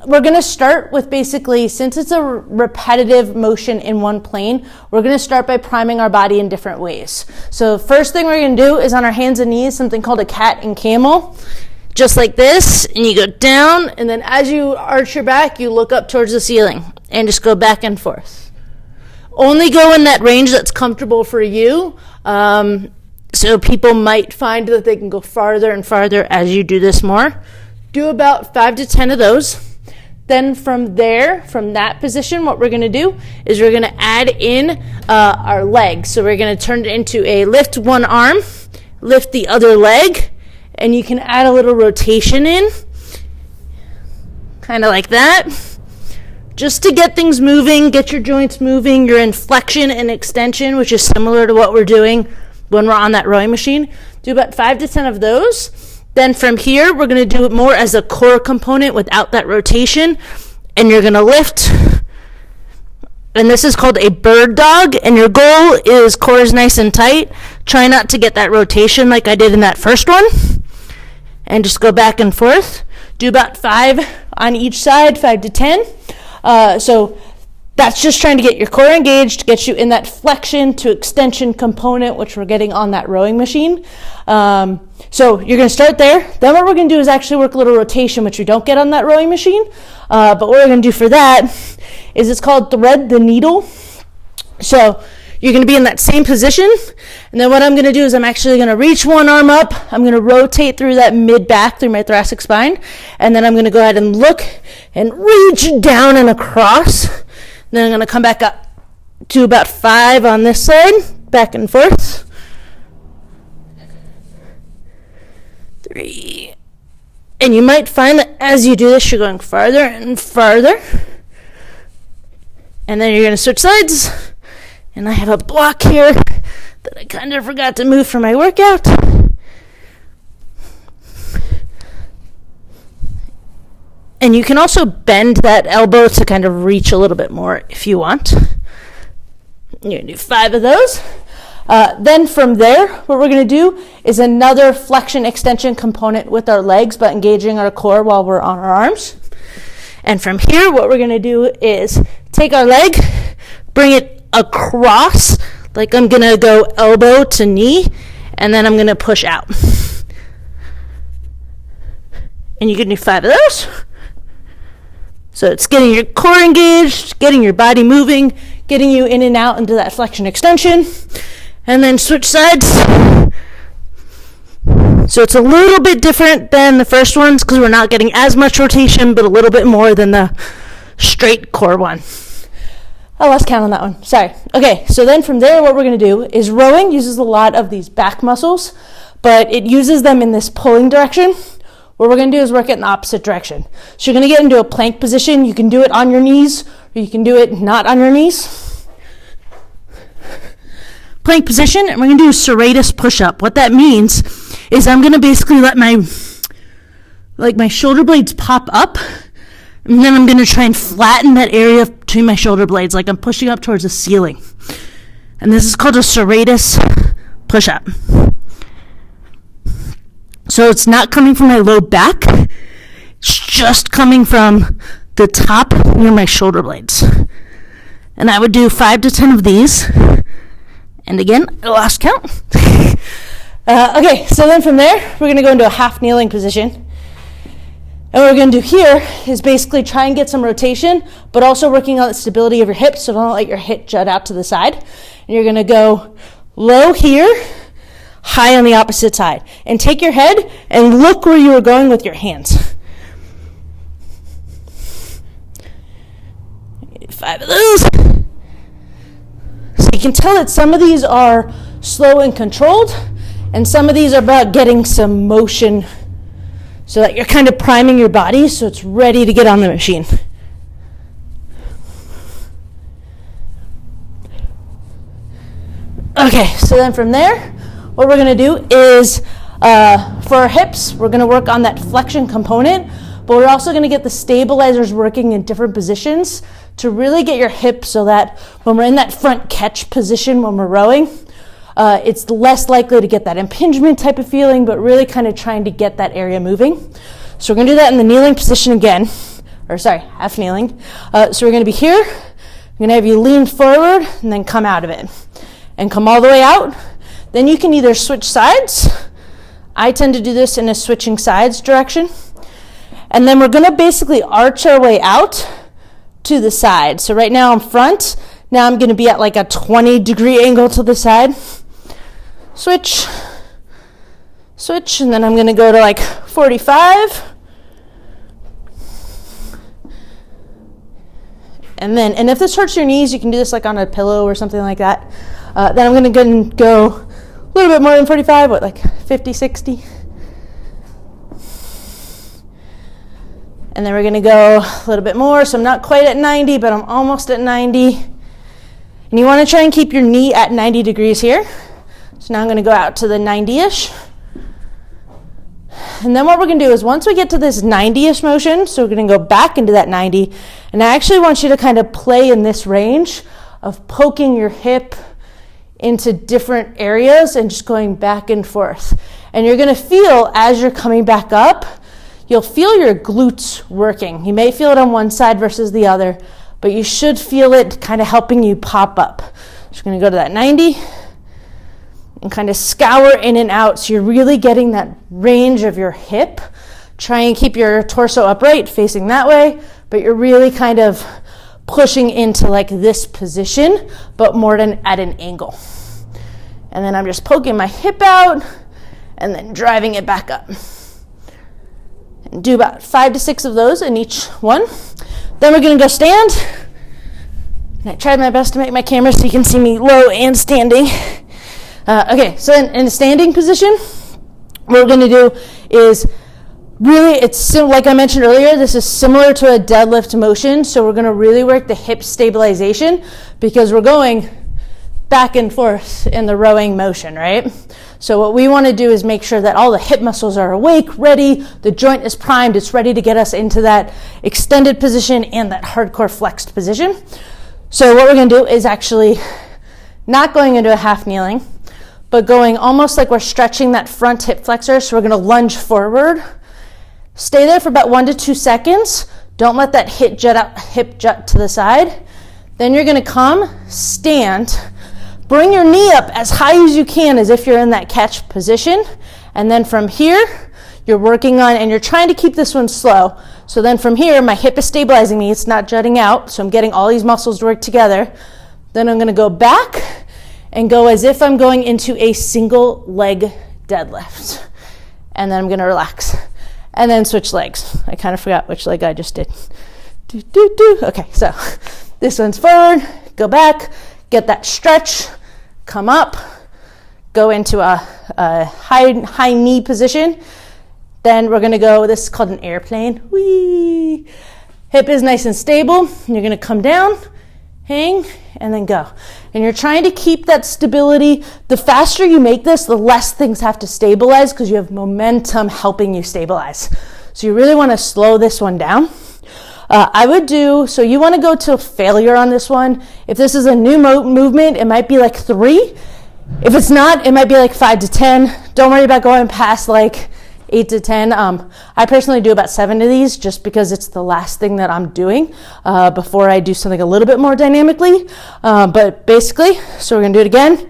we're going to start with basically, since it's a repetitive motion in one plane, we're going to start by priming our body in different ways. So first thing we're going to do is on our hands and knees, something called a cat and camel, just like this, and you go down, and then as you arch your back, you look up towards the ceiling and just go back and forth. Only go in that range that's comfortable for you. So people might find that they can go farther and farther as you do this more. Do about 5 to 10 of those. Then from there, from that position, what we're going to do is we're going to add in our legs. So we're going to turn it into a lift one arm, lift the other leg, and you can add a little rotation in, kind of like that, just to get things moving, get your joints moving, your flexion and extension, which is similar to what we're doing when we're on that rowing machine. Do about 5 to 10 of those. Then from here, we're going to do it more as a core component without that rotation. And you're going to lift. And this is called a bird dog. And your goal is core is nice and tight. Try not to get that rotation like I did in that first one. And just go back and forth. Do about 5 on each side, 5 to 10. So that's just trying to get your core engaged, get you in that flexion to extension component, which we're getting on that rowing machine. So you're going to start there. Then what we're going to do is actually work a little rotation, which we don't get on that rowing machine. But what we're going to do for that is it's called thread the needle. So you're going to be in that same position. And then what I'm going to do is I'm actually going to reach one arm up. I'm going to rotate through that mid-back, through my thoracic spine. And then I'm going to go ahead and look and reach down and across. Then I'm going to come back up to about 5 on this side, back and forth. 3. And you might find that as you do this, you're going farther and farther. And then you're going to switch sides. And I have a block here that I kind of forgot to move for my workout. And you can also bend that elbow to kind of reach a little bit more if you want. You're going to do 5 of those. Then from there, what we're going to do is another flexion extension component with our legs, but engaging our core while we're on our arms. And from here, what we're going to do is take our leg, bring it across, like I'm going to go elbow to knee, and then I'm going to push out. And you can do 5 of those. So it's getting your core engaged, getting your body moving, getting you in and out into that flexion extension, and then switch sides. So it's a little bit different than the first ones because we're not getting as much rotation, but a little bit more than the straight core one. I lost count on that one. Sorry. Okay, so then from there, what we're going to do is rowing uses a lot of these back muscles, but it uses them in this pulling direction. What we're going to do is work it in the opposite direction. So you're going to get into a plank position. You can do it on your knees, or you can do it not on your knees. Plank position, and we're going to do a serratus push-up. What that means is I'm going to basically let my shoulder blades pop up, and then I'm going to try and flatten that area between my shoulder blades, like I'm pushing up towards the ceiling. And this is called a serratus push-up. So it's not coming from my low back, it's just coming from the top near my shoulder blades. And I would do 5 to 10 of these. And again, I lost count. Okay, so then from there, we're going to go into a half kneeling position. And what we're going to do here is basically try and get some rotation, but also working on the stability of your hips, so don't let your hip jut out to the side. And you're going to go low here, high on the opposite side. And take your head and look where you are going with your hands. 5 of those. So you can tell that some of these are slow and controlled, and some of these are about getting some motion so that you're kind of priming your body so it's ready to get on the machine. Okay, so then from there, what we're going to do is, for our hips, we're going to work on that flexion component, but we're also going to get the stabilizers working in different positions to really get your hips so that when we're in that front catch position when we're rowing, it's less likely to get that impingement type of feeling, but really kind of trying to get that area moving. So we're going to do that in the kneeling position again. half kneeling. So we're going to be here. I'm going to have you lean forward and then come out of it. And come all the way out. Then you can either switch sides. I tend to do this in a switching sides direction. And then we're going to basically arch our way out to the side. So right now I'm front. Now I'm going to be at like a 20-degree angle to the side. Switch, switch, and then I'm going to go to like 45. And if this hurts your knees, you can do this like on a pillow or something like that. Then I'm going to go a little bit more than 45, what, like 50, 60? And then we're going to go a little bit more. So I'm not quite at 90, but I'm almost at 90. And you want to try and keep your knee at 90 degrees here. So now I'm going to go out to the 90-ish. And then what we're going to do is once we get to this 90-ish motion, so we're going to go back into that 90. And I actually want you to kind of play in this range of poking your hip into different areas and just going back and forth. And you're going to feel as you're coming back up, you'll feel your glutes working. You may feel it on one side versus the other, but you should feel it kind of helping you pop up. So you're going to go to that 90 and kind of scour in and out so you're really getting that range of your hip. Try and keep your torso upright facing that way, but you're really kind of pushing into like this position, but more at an angle. And then I'm just poking my hip out and then driving it back up. And do about 5 to 6 of those in each one. Then we're going to go stand. And I tried my best to make my camera so you can see me low and standing. Okay, so in a standing position, what we're going to do is really, like I mentioned earlier, this is similar to a deadlift motion. So we're going to really work the hip stabilization because we're going back and forth in the rowing motion, right? So what we want to do is make sure that all the hip muscles are awake, ready, the joint is primed, it's ready to get us into that extended position and that hardcore flexed position. So what we're going to do is actually not going into a half kneeling, but going almost like we're stretching that front hip flexor. So we're going to lunge forward. Stay there for about 1 to 2 seconds. Don't let that hip jut to the side. Then you're going to come, stand, bring your knee up as high as you can as if you're in that catch position. And then from here, you're working on, and you're trying to keep this one slow. So then from here, my hip is stabilizing me. It's not jutting out. So I'm getting all these muscles to work together. Then I'm going to go back and go as if I'm going into a single leg deadlift. And then I'm going to relax. And then switch legs. I kind of forgot which leg I just did. Okay, so this one's forward, go back, get that stretch, come up, go into a high knee position. Then we're going to go, this is called an airplane. Whee! Hip is nice and stable. And you're going to come down, hang, and then go. And you're trying to keep that stability. The faster you make this, the less things have to stabilize because you have momentum helping you stabilize. So you really want to slow this one down. So you want to go to failure on this one. If this is a new movement, it might be like 3. If it's not, it might be like 5 to 10. Don't worry about going past like 8 to 10. I personally do about 7 of these just because it's the last thing that I'm doing before I do something a little bit more dynamically. But basically, so we're going to do it again.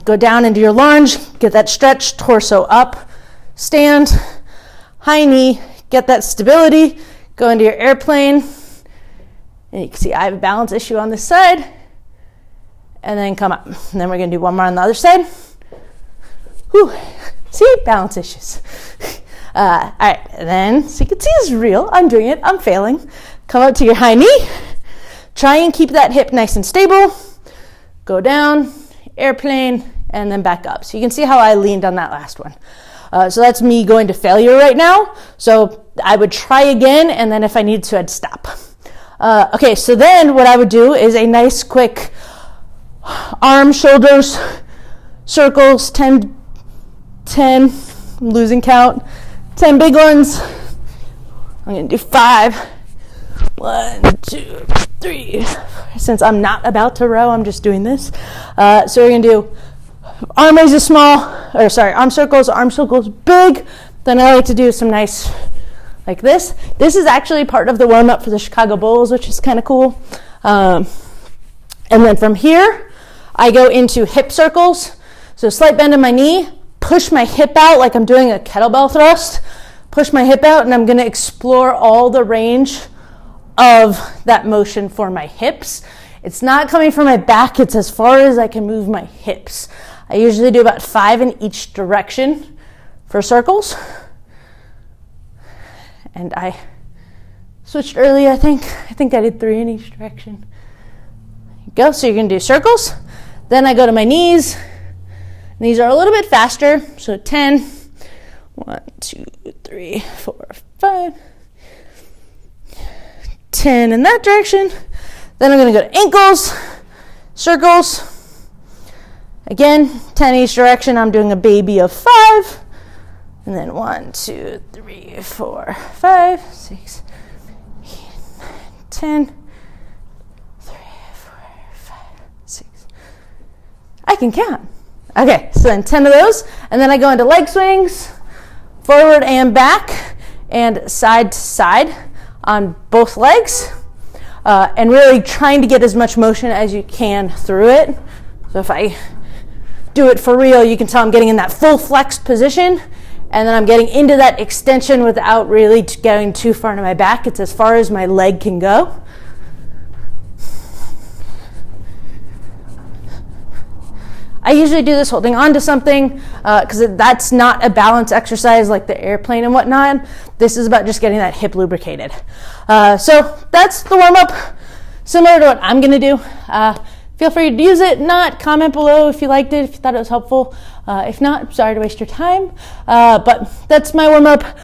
Go down into your lunge, get that stretch, torso up, stand, high knee, get that stability, go into your airplane. And you can see I have a balance issue on this side. And then come up. And then we're going to do one more on the other side. Whew. See, balance issues. All right, and then, so you can see it's real. I'm doing it. I'm failing. Come up to your high knee. Try and keep that hip nice and stable. Go down, airplane, and then back up. So you can see how I leaned on that last one. So that's me going to failure right now. So I would try again, and then if I needed to, I'd stop. Okay, so then what I would do is a nice quick arm, shoulders, circles, 10, I'm losing count, 10 big ones. I'm going to do 5. 1, 2, 3. Since I'm not about to row, I'm just doing this. So we're going to do arm raises arm circles big. Then I like to do some nice like this. This is actually part of the warm-up for the Chicago Bulls, which is kind of cool. And then from here, I go into hip circles. So slight bend in my knee, push my hip out like I'm doing a kettlebell thrust, push my hip out, and I'm gonna explore all the range of that motion for my hips. It's not coming from my back, it's as far as I can move my hips. I usually do about 5 in each direction for circles. And I switched early, I think. I think I did 3 in each direction. There you go, so you're gonna do circles. Then I go to my knees. These are a little bit faster, so 10. 1, 2, 3, 4, 5. 10 in that direction. Then I'm gonna go to ankles, circles. Again, 10 each direction. I'm doing a baby of 5. And then 1, 2, 3, 4, 5, 6, 8, 9, 10. 3, 4, 5, 6. I can count. Okay, so then 10 of those. And then I go into leg swings, forward and back, and side to side on both legs. And really trying to get as much motion as you can through it. So if I do it for real, you can tell I'm getting in that full flexed position, and then I'm getting into that extension without really going too far into my back. It's as far as my leg can go. I usually do this holding on to something because that's not a balance exercise like the airplane and whatnot. This is about just getting that hip lubricated. So that's the warm-up, similar to what I'm going to do. Feel free to use it. Not, comment below if you liked it, if you thought it was helpful. If not, sorry to waste your time. But that's my warm-up.